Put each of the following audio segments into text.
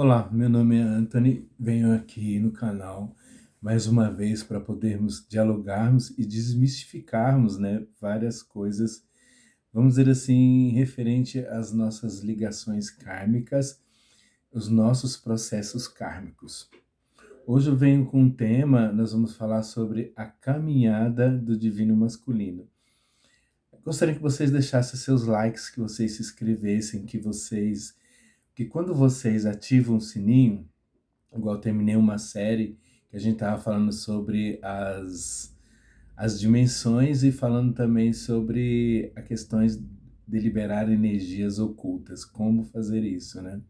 Olá, meu nome é Anthony, venho aqui no canal mais uma vez para podermos dialogarmos e desmistificarmos, né, várias coisas, vamos dizer assim, referente às nossas ligações kármicas, os nossos processos kármicos. Hoje eu venho com um tema, nós vamos falar sobre a caminhada do divino masculino. Gostaria que vocês deixassem seus likes, que vocês se inscrevessem, que quando vocês ativam o sininho, igual eu terminei uma série que a gente estava falando sobre as dimensões e falando também sobre as questões de liberar energias ocultas, como fazer isso, né?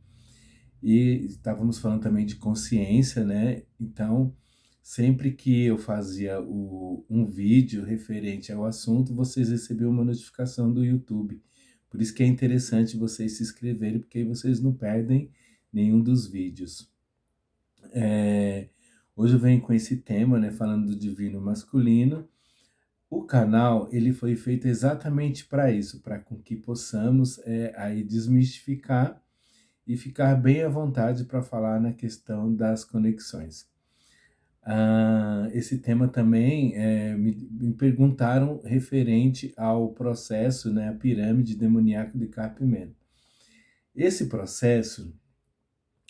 E estávamos falando também de consciência, né? Então, sempre que eu fazia um vídeo referente ao assunto, vocês recebiam uma notificação do YouTube. Por isso que é interessante vocês se inscreverem, porque aí vocês não perdem nenhum dos vídeos. Hoje eu venho com esse tema, né, falando do divino masculino. O canal ele foi feito exatamente para isso, para com que possamos aí desmistificar e ficar bem à vontade para falar na questão das conexões. Esse tema também me perguntaram referente ao processo, né, a pirâmide demoníaca de Capimeno. Esse processo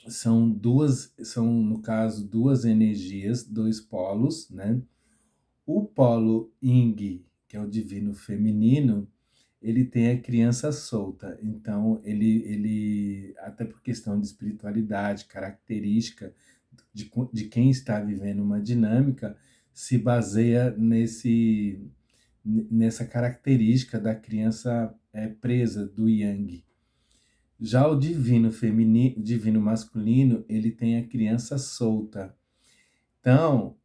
são no caso duas energias, dois polos, né? O polo Yin, que é o divino feminino, ele tem a criança solta, então ele até por questão de espiritualidade, característica de quem está vivendo uma dinâmica, se baseia nessa característica da criança presa, do Yang. Já o divino feminino, divino masculino, ele tem a criança solta. Então,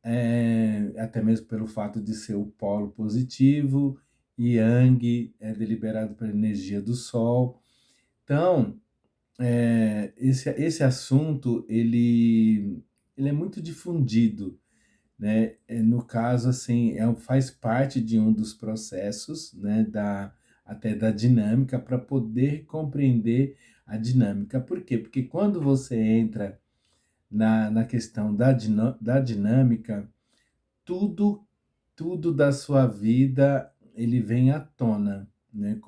até mesmo pelo fato de ser o polo positivo, Yang é deliberado pela energia do Sol. Então, esse assunto, ele é muito difundido, né? No caso, assim, faz parte de um dos processos, né, até da dinâmica, para poder compreender a dinâmica. Por quê? Porque quando você entra na questão da dinâmica, tudo, tudo da sua vida, ele vem à tona, né?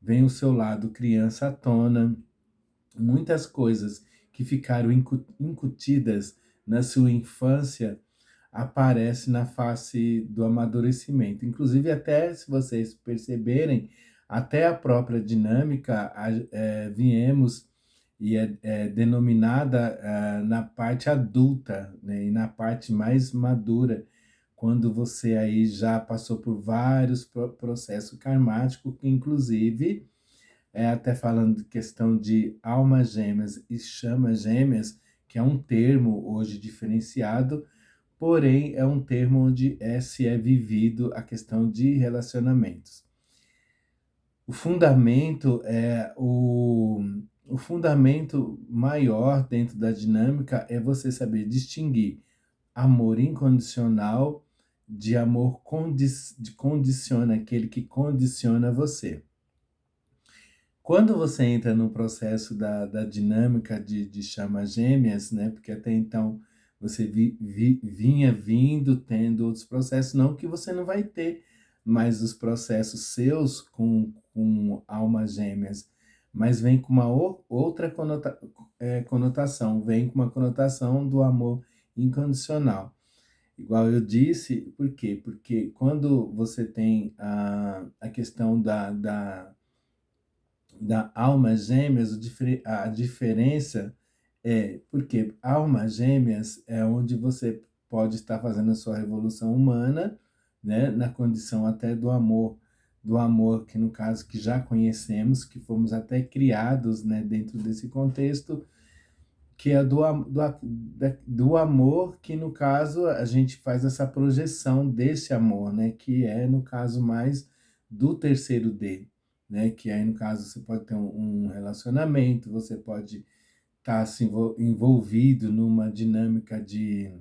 Vem o seu lado criança à tona, muitas coisas que ficaram incutidas na sua infância aparece na face do amadurecimento. Inclusive, até se vocês perceberem, até a própria dinâmica viemos e é denominada na parte adulta, né, e na parte mais madura, quando você aí já passou por vários processos karmáticos, que inclusive, até falando de questão de almas gêmeas e chamas gêmeas, que é um termo hoje diferenciado, porém é um termo onde se é vivido a questão de relacionamentos. O fundamento o fundamento maior dentro da dinâmica é você saber distinguir amor incondicional de amor condiciona, aquele que condiciona você. Quando você entra no processo da dinâmica de chamas gêmeas, né? Porque até então você vinha vindo, tendo outros processos, não que você não vai ter mais os processos seus com almas gêmeas, mas vem com uma outra conotação, vem com uma conotação do amor incondicional. Igual eu disse, por quê? Porque quando você tem a questão da alma gêmeas, a diferença é porque almas gêmeas é onde você pode estar fazendo a sua revolução humana, né, na condição até do amor que no caso que já conhecemos, que fomos até criados, né, dentro desse contexto, que é do amor que no caso a gente faz essa projeção desse amor, né, que é no caso mais do terceiro D, né, que aí no caso você pode ter um relacionamento, você pode estar se envolvido numa dinâmica de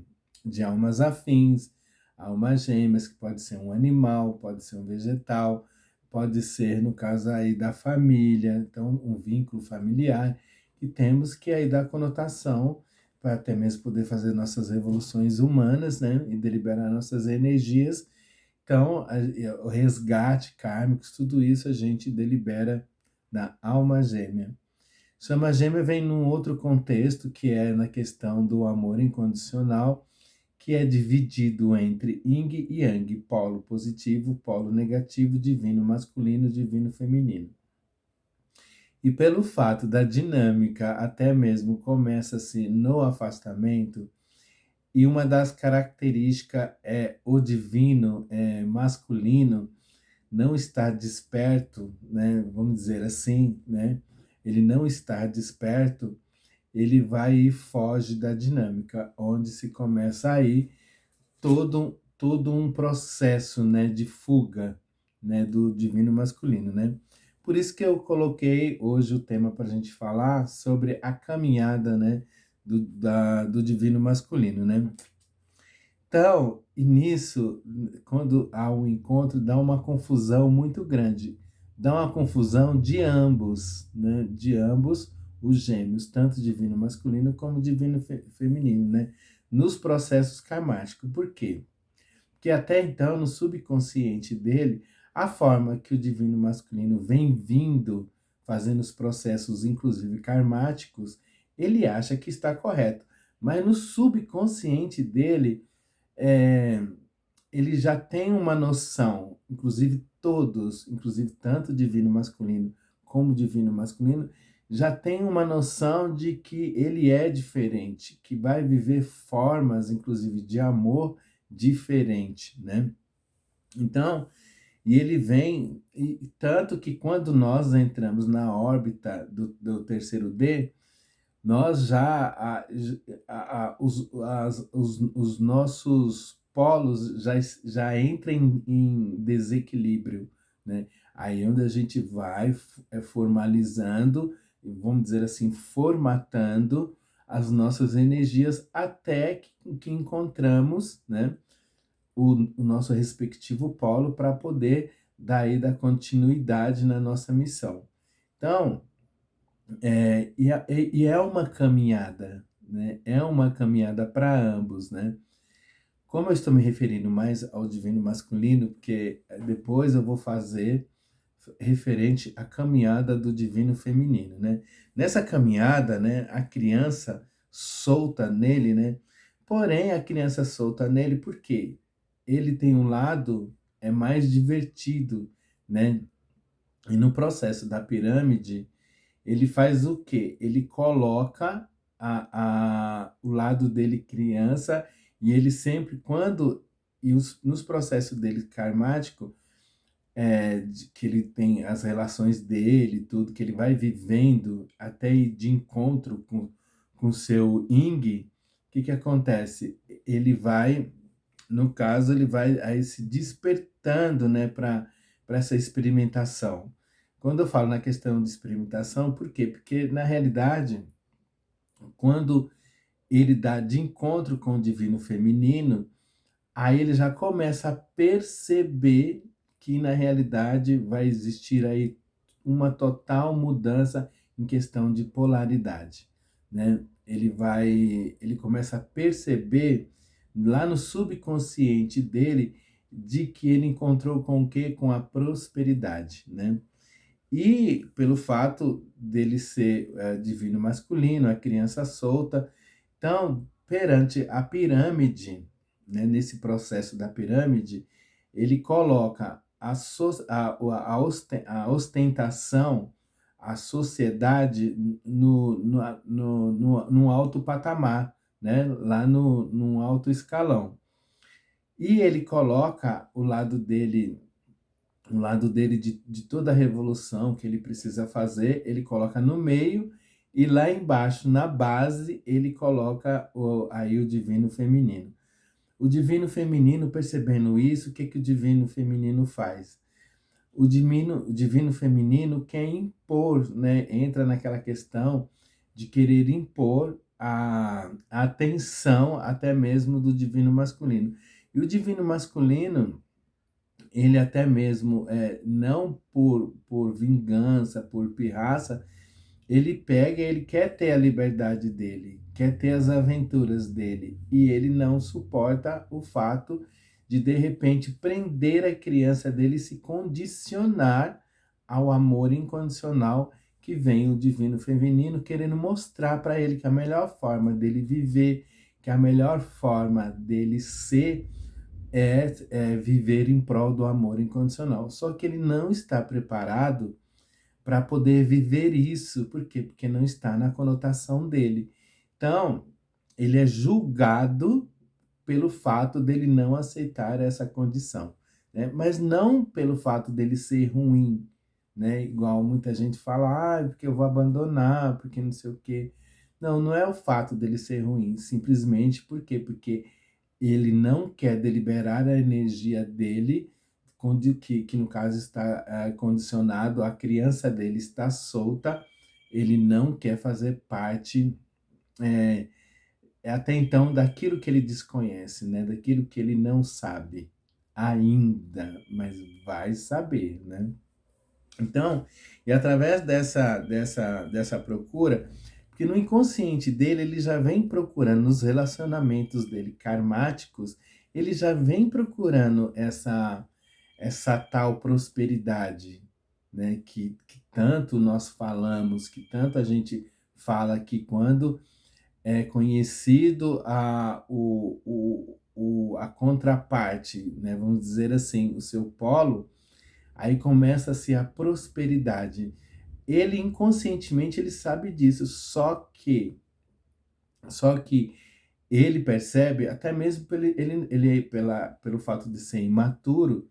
almas afins, almas gêmeas, que pode ser um animal, pode ser um vegetal, pode ser no caso aí da família, então um vínculo familiar, e temos que aí dar conotação para até mesmo poder fazer nossas revoluções humanas, né, e deliberar nossas energias. Então, o resgate kármico, tudo isso a gente delibera na alma gêmea. Chama gêmea vem num outro contexto, que é na questão do amor incondicional, que é dividido entre yin e yang, polo positivo, polo negativo, divino masculino, divino feminino. E pelo fato da dinâmica até mesmo começa-se no afastamento, e uma das características é o divino masculino não estar desperto, né? Vamos dizer assim, né? Ele não estar desperto, ele vai e foge da dinâmica, onde se começa aí todo um processo, né, de fuga, né, do divino masculino, né? Por isso que eu coloquei hoje o tema para a gente falar sobre a caminhada, né, do divino masculino, né? Então, e nisso, quando há um encontro, dá uma confusão muito grande. Dá uma confusão de ambos, né? De ambos os gêmeos, tanto divino masculino como divino feminino, né? Nos processos karmáticos. Por quê? Porque até então, no subconsciente dele, a forma que o divino masculino vem vindo, fazendo os processos, inclusive karmáticos, ele acha que está correto. Mas no subconsciente dele, é, ele já tem uma noção, inclusive todos, inclusive tanto o divino masculino como o divino masculino, já tem uma noção de que ele é diferente, que vai viver formas, inclusive, de amor diferente, né? Então, e ele vem, e tanto que quando nós entramos na órbita do terceiro D, nós já, os nossos polos já entram em desequilíbrio, né? Aí onde a gente vai formalizando, vamos dizer assim, formatando as nossas energias até que encontramos, né, o nosso respectivo polo para poder daí dar continuidade na nossa missão. Então, e é uma caminhada, né? É uma caminhada para ambos, né? Como eu estou me referindo mais ao divino masculino, porque depois eu vou fazer referente à caminhada do divino feminino, né? Nessa caminhada, né, a criança solta nele, né? Porém, a criança solta nele porque ele tem um lado mais divertido, né? E no processo da pirâmide, ele faz o quê? Ele coloca o lado dele criança, e ele sempre, nos processos dele karmático, que ele tem as relações dele, tudo, que ele vai vivendo até ir de encontro com seu Ing, o que acontece? Ele vai, no caso, ele vai aí se despertando, né, para essa experimentação. Quando eu falo na questão de experimentação, por quê? Porque, na realidade, quando ele dá de encontro com o divino feminino, aí ele já começa a perceber que, na realidade, vai existir aí uma total mudança em questão de polaridade, né? Ele começa a perceber lá no subconsciente dele de que ele encontrou com o quê? Com a prosperidade, né? E pelo fato dele ser divino masculino, a criança solta, então, perante a pirâmide, né, nesse processo da pirâmide, ele coloca a ostentação, a sociedade no alto patamar, né, lá num alto escalão. E ele coloca o lado dele de toda a revolução que ele precisa fazer, ele coloca no meio, e lá embaixo, na base, ele coloca aí o divino feminino. O divino feminino, percebendo isso, o que o divino feminino faz? O divino feminino quer impor, né? Entra naquela questão de querer impor a atenção até mesmo do divino masculino. E o divino masculino, ele até mesmo, não por vingança, por pirraça, ele pega, ele quer ter a liberdade dele, quer ter as aventuras dele, e ele não suporta o fato de repente, prender a criança dele e se condicionar ao amor incondicional que vem o divino feminino, querendo mostrar para ele que a melhor forma dele viver, que a melhor forma dele ser é viver em prol do amor incondicional. Só que ele não está preparado para poder viver isso. Por quê? Porque não está na conotação dele. Então, ele é julgado pelo fato dele não aceitar essa condição, né? Mas não pelo fato dele ser ruim, né? Igual muita gente fala, porque eu vou abandonar, porque não sei o quê. Não, não é o fato dele ser ruim, simplesmente por quê? Porque ele não quer deliberar a energia dele, que no caso está condicionado, a criança dele está solta, ele não quer fazer parte é, até então daquilo que ele desconhece, né? Daquilo que ele não sabe ainda, mas vai saber, né? Então, e através dessa procura, porque no inconsciente dele, ele já vem procurando, nos relacionamentos dele karmáticos, ele já vem procurando essa tal prosperidade, né? Que tanto nós falamos, que tanto a gente fala que quando é conhecido a contraparte, né? Vamos dizer assim, o seu polo, aí começa-se a prosperidade. Ele inconscientemente ele sabe disso, só que ele percebe, até mesmo pelo fato de ser imaturo,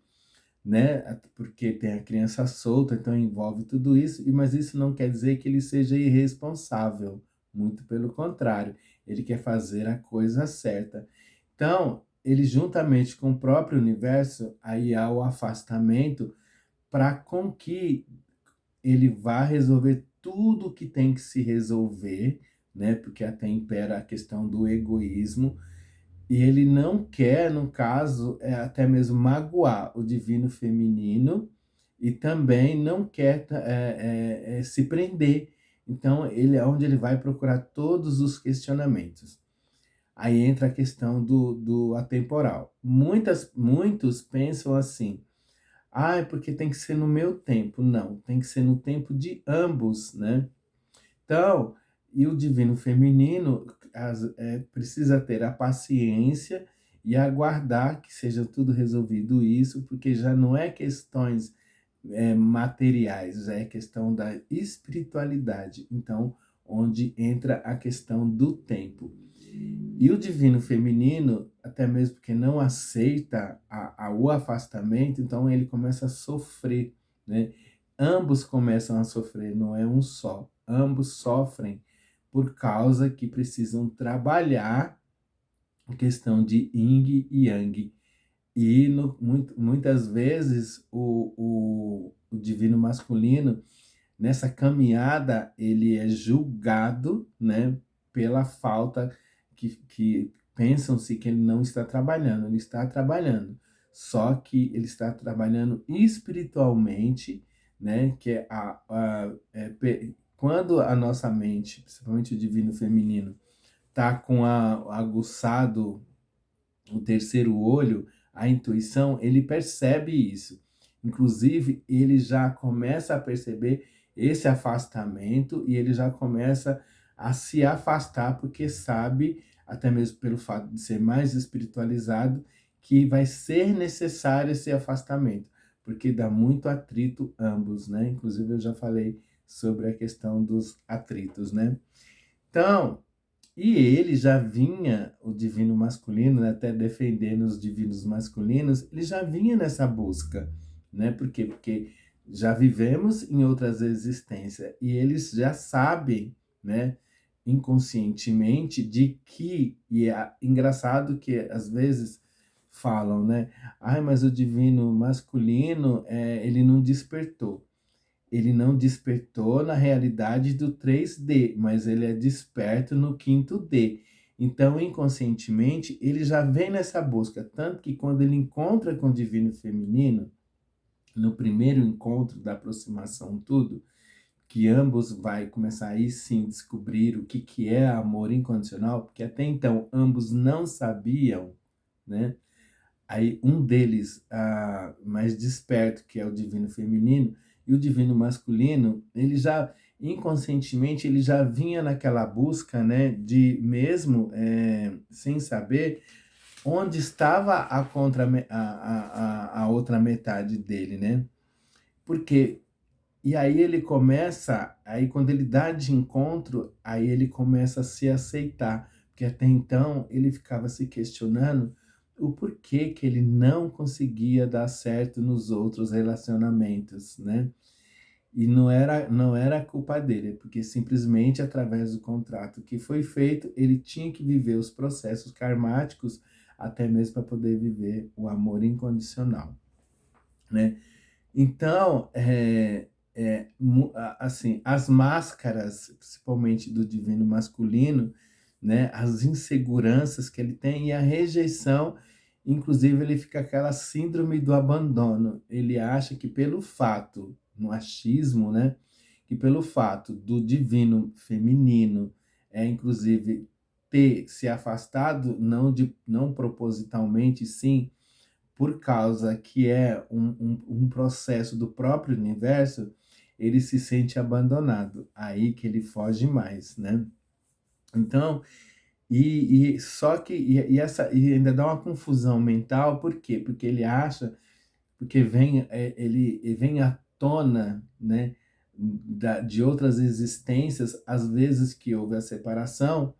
né? Porque tem a criança solta, então envolve tudo isso, mas isso não quer dizer que ele seja irresponsável, muito pelo contrário, ele quer fazer a coisa certa. Então, ele juntamente com o próprio universo, aí há o afastamento para com que ele vá resolver tudo que tem que se resolver, né? Porque até impera a questão do egoísmo, e ele não quer, no caso, até mesmo magoar o divino feminino e também não quer se prender. Então, ele é onde ele vai procurar todos os questionamentos. Aí entra a questão do atemporal. Muitos pensam assim, é porque tem que ser no meu tempo. Não, tem que ser no tempo de ambos, né? Então, e o divino feminino precisa ter a paciência e aguardar que seja tudo resolvido isso, porque já não é questões materiais, já é questão da espiritualidade. Então, onde entra a questão do tempo. E o divino feminino, até mesmo porque não aceita o afastamento, então ele começa a sofrer, né? Ambos começam a sofrer, não é um só. Ambos sofrem por causa que precisam trabalhar a questão de yin e yang. E muitas vezes o divino masculino, nessa caminhada, ele é julgado, né, pela falta que pensam-se que ele não está trabalhando, ele está trabalhando. Só que ele está trabalhando espiritualmente, né, que é quando a nossa mente, principalmente o divino feminino, está com aguçado o terceiro olho, a intuição, ele percebe isso. Inclusive, ele já começa a perceber esse afastamento e ele já começa a se afastar porque sabe, até mesmo pelo fato de ser mais espiritualizado, que vai ser necessário esse afastamento, porque dá muito atrito ambos, né? Inclusive eu já falei sobre a questão dos atritos, né? Então, e ele já vinha, o divino masculino, né, até defendendo os divinos masculinos, ele já vinha nessa busca, né? Por quê? Porque já vivemos em outras existências e eles já sabem, né, inconscientemente, de que, e é engraçado que às vezes falam, né? Mas o divino masculino, ele não despertou. Ele não despertou na realidade do 3D, mas ele é desperto no 5º D. Então, inconscientemente, ele já vem nessa busca. Tanto que quando ele encontra com o divino feminino, no primeiro encontro da aproximação, tudo, que ambos vai começar aí sim descobrir o que que é amor incondicional, porque até então ambos não sabiam, né? Aí um deles, mais desperto, que é o divino feminino, e o divino masculino, ele já inconscientemente ele já vinha naquela busca, né, de mesmo sem saber onde estava a outra metade dele, né? Porque e aí ele começa, aí quando ele dá de encontro, aí ele começa a se aceitar, porque até então ele ficava se questionando o porquê que ele não conseguia dar certo nos outros relacionamentos, né? E não era culpa dele, porque simplesmente através do contrato que foi feito, ele tinha que viver os processos karmáticos até mesmo para poder viver o amor incondicional, né? Então, assim, as máscaras, principalmente do divino masculino, né, as inseguranças que ele tem e a rejeição, inclusive ele fica aquela síndrome do abandono. Ele acha que pelo fato, no achismo, né, que pelo fato do divino feminino, inclusive ter se afastado, não propositalmente, sim, por causa que é um processo do próprio universo, ele se sente abandonado. Aí que ele foge mais, né? Então, só que e ainda dá uma confusão mental, por quê? Porque ele acha, porque ele vem à tona, né, de outras existências, às vezes que houve a separação,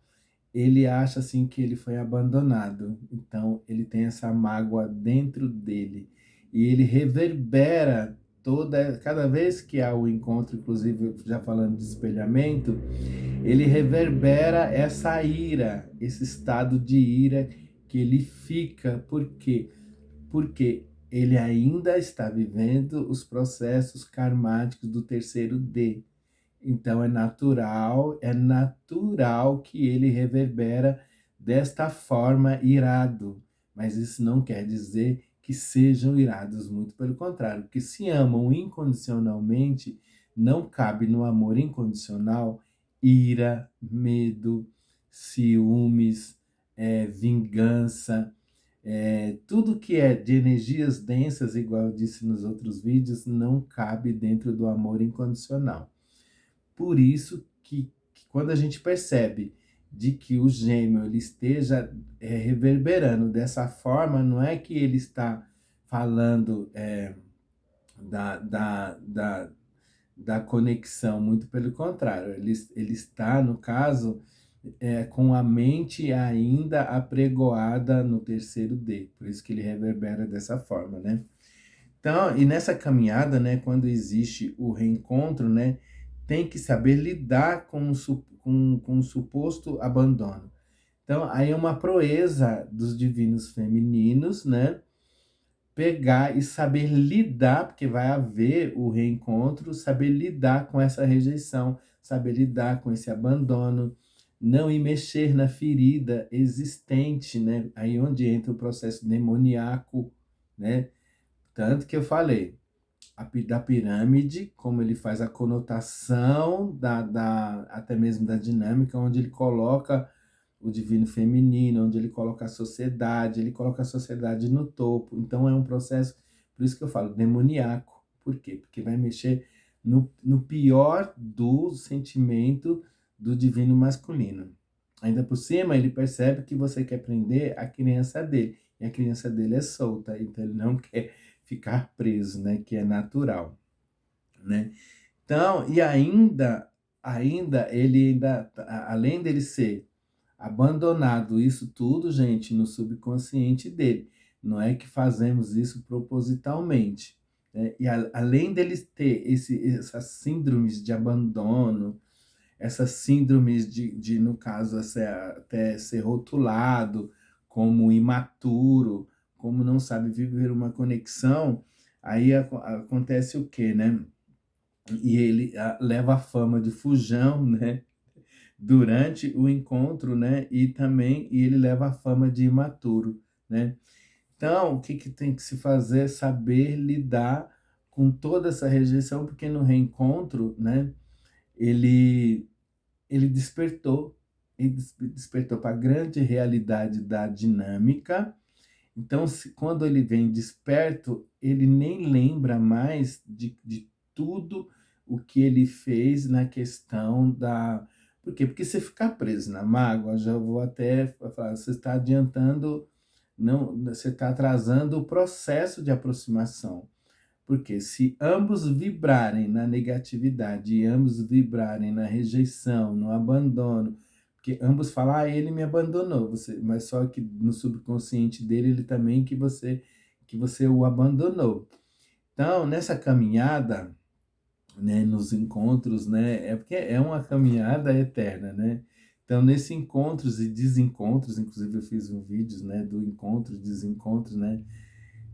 ele acha assim que ele foi abandonado. Então ele tem essa mágoa dentro dele e ele reverbera cada vez que há o encontro, inclusive já falando de espelhamento, ele reverbera essa ira, esse estado de ira que ele fica, por quê? Porque ele ainda está vivendo os processos karmáticos do terceiro D. Então é natural que ele reverbera desta forma irado, mas isso não quer dizer que sejam irados, muito pelo contrário, porque se amam incondicionalmente, não cabe no amor incondicional ira, medo, ciúmes, vingança, tudo que é de energias densas, igual eu disse nos outros vídeos, não cabe dentro do amor incondicional. Por isso que quando a gente percebe de que o gêmeo ele esteja reverberando dessa forma, não é que ele está falando da, da, da, da conexão, muito pelo contrário, ele está, no caso, com a mente ainda apregoada no terceiro D, por isso que ele reverbera dessa forma, né? Então, e nessa caminhada, né, quando existe o reencontro, né, tem que saber lidar com o suposto abandono. Então, aí é uma proeza dos divinos femininos, né, pegar e saber lidar, porque vai haver o reencontro, saber lidar com essa rejeição, saber lidar com esse abandono, não ir mexer na ferida existente, né, aí onde entra o processo demoníaco, né, tanto que eu falei, da pirâmide, como ele faz a conotação até mesmo da dinâmica, onde ele coloca o divino feminino, onde ele coloca a sociedade no topo. Então é um processo, por isso que eu falo, demoníaco. Por quê? Porque vai mexer no pior do sentimento do divino masculino. Ainda por cima, ele percebe que você quer prender a criança dele, e a criança dele é solta, então ele não quer ficar preso, né, que é natural, né? Então, e além dele ser abandonado, isso tudo, gente, no subconsciente dele. Não é que fazemos isso propositalmente, né? E além dele ter essas síndromes de abandono, essas síndromes no caso, até ser rotulado como imaturo, como não sabe viver uma conexão, aí acontece o quê, né? E ele leva a fama de fujão, né? Durante o encontro, né? E ele leva a fama de imaturo, né? Então, o que, que tem que se fazer? Saber lidar com toda essa rejeição, porque no reencontro, né? ele, ele despertou, despertou para a grande realidade da dinâmica. Então, quando ele vem desperto, ele nem lembra mais de tudo o que ele fez na questão da. Por quê? Porque você ficar preso na mágoa, já vou até falar, você está adiantando, não, você está atrasando o processo de aproximação. Porque se ambos vibrarem na negatividade e ambos vibrarem na rejeição, no abandono, porque ambos falam, ah, ele me abandonou, você, mas só que no subconsciente dele ele também que você o abandonou. Então, nessa caminhada, né, nos encontros, né, é porque é uma caminhada eterna, né? Então, nesses encontros e desencontros, inclusive eu fiz um vídeo, né, do encontro e desencontro, né?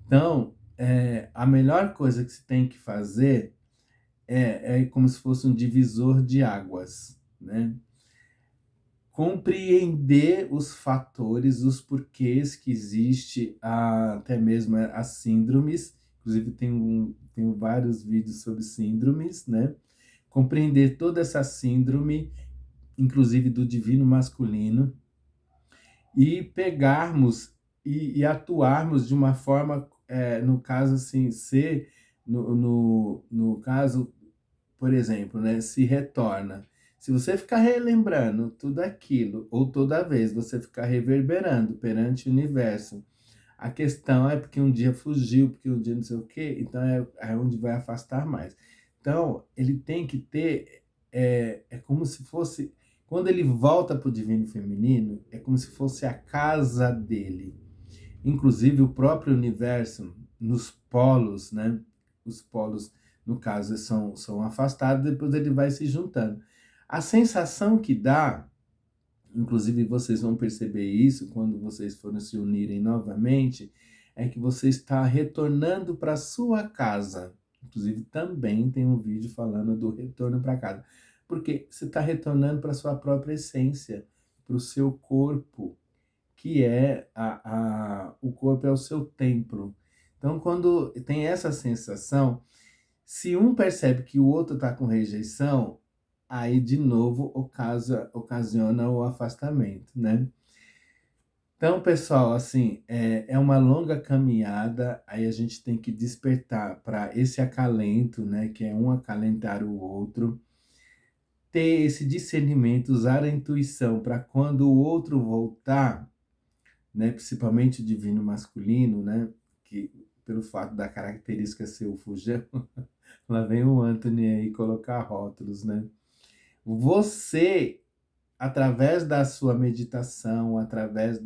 Então, a melhor coisa que se tem que fazer é como se fosse um divisor de águas, né? Compreender os fatores, os porquês que existe até mesmo as síndromes, inclusive tenho vários vídeos sobre síndromes, né? Compreender toda essa síndrome, inclusive do divino masculino, e pegarmos e atuarmos de uma forma, no caso assim, ser, no caso, por exemplo, né, se retorna. Se você ficar relembrando tudo aquilo, ou toda vez você ficar reverberando perante o universo, a questão é porque um dia fugiu, porque um dia não sei o quê, então é onde vai afastar mais. Então, ele tem que ter, é como se fosse, quando ele volta para o divino feminino, é como se fosse a casa dele. Inclusive, o próprio universo, nos polos, né? Os polos, no caso, são afastados, depois ele vai se juntando. A sensação que dá, inclusive vocês vão perceber isso quando vocês forem se unirem novamente, é que você está retornando para sua casa. Inclusive também tem um vídeo falando do retorno para casa. Porque você está retornando para sua própria essência, para o seu corpo, que é o corpo é o seu templo. Então, quando tem essa sensação, se um percebe que o outro está com rejeição, aí de novo ocasiona o afastamento, né? Então, pessoal, assim, é uma longa caminhada, aí a gente tem que despertar para esse acalento, né? Que é um acalentar o outro, ter esse discernimento, usar a intuição para quando o outro voltar, né? Principalmente o divino masculino, né? Que pelo fato da característica ser o fujão, lá vem o Anthony aí colocar rótulos, né? Você, através da sua meditação, através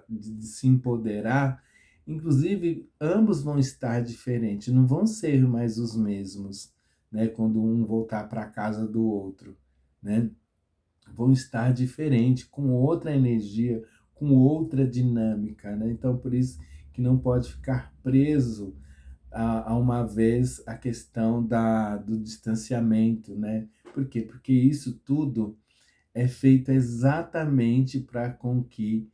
de se empoderar, inclusive ambos vão estar diferentes, não vão ser mais os mesmos, né? Quando um voltar para a casa do outro, né? Vão estar diferentes, com outra energia, com outra dinâmica, né? Então, por isso que não pode ficar preso a uma vez a questão do distanciamento, né? Por quê? Porque isso tudo é feito exatamente para com que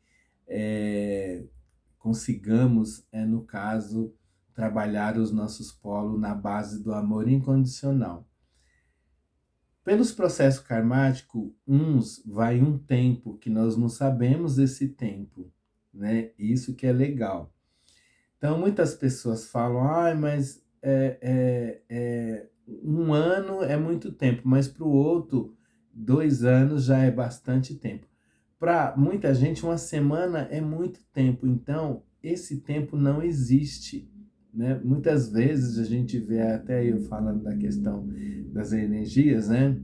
consigamos, no caso, trabalhar os nossos polos na base do amor incondicional. Pelos processos karmáticos, uns vai um tempo que nós não sabemos esse tempo, né? Isso que é legal. Então, muitas pessoas falam, ah, mas um ano é muito tempo, mas para o outro, 2 anos já é bastante tempo. Para muita gente, uma semana é muito tempo, então esse tempo não existe, né? Muitas vezes a gente vê, até eu falando da questão das energias, né?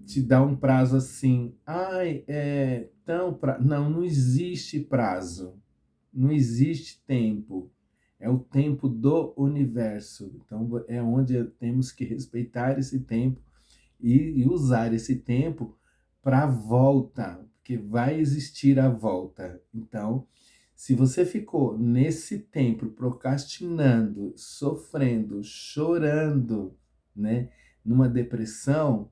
Te dá um prazo assim, ai, não, não existe prazo, não existe tempo, é o tempo do universo. Então é onde temos que respeitar esse tempo e usar esse tempo para a volta, porque vai existir a volta. Então, se você ficou nesse tempo procrastinando, sofrendo, chorando, né, numa depressão,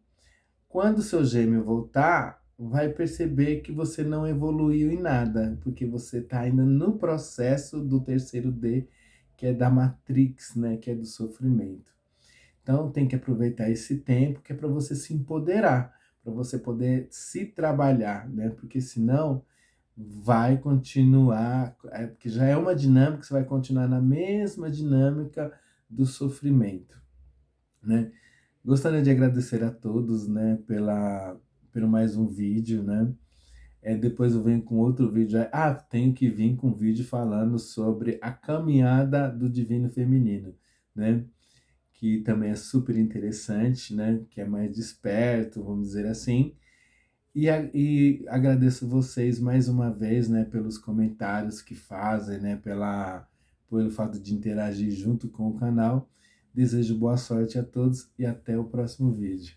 quando o seu gêmeo voltar, vai perceber que você não evoluiu em nada, porque você está ainda no processo do terceiro D, que é da Matrix, né, que é do sofrimento. Então tem que aproveitar esse tempo que é para você se empoderar, para você poder se trabalhar, né, porque senão vai continuar, porque já é uma dinâmica, você vai continuar na mesma dinâmica do sofrimento, né. Gostaria de agradecer a todos, né, pelo mais um vídeo, né. Depois eu venho com outro vídeo. Tenho que vir com um vídeo falando sobre a caminhada do divino feminino, né? Que também é super interessante, né? Que é mais desperto, vamos dizer assim. E agradeço vocês mais uma vez, né, pelos comentários que fazem, né, pelo fato de interagir junto com o canal. Desejo boa sorte a todos e até o próximo vídeo.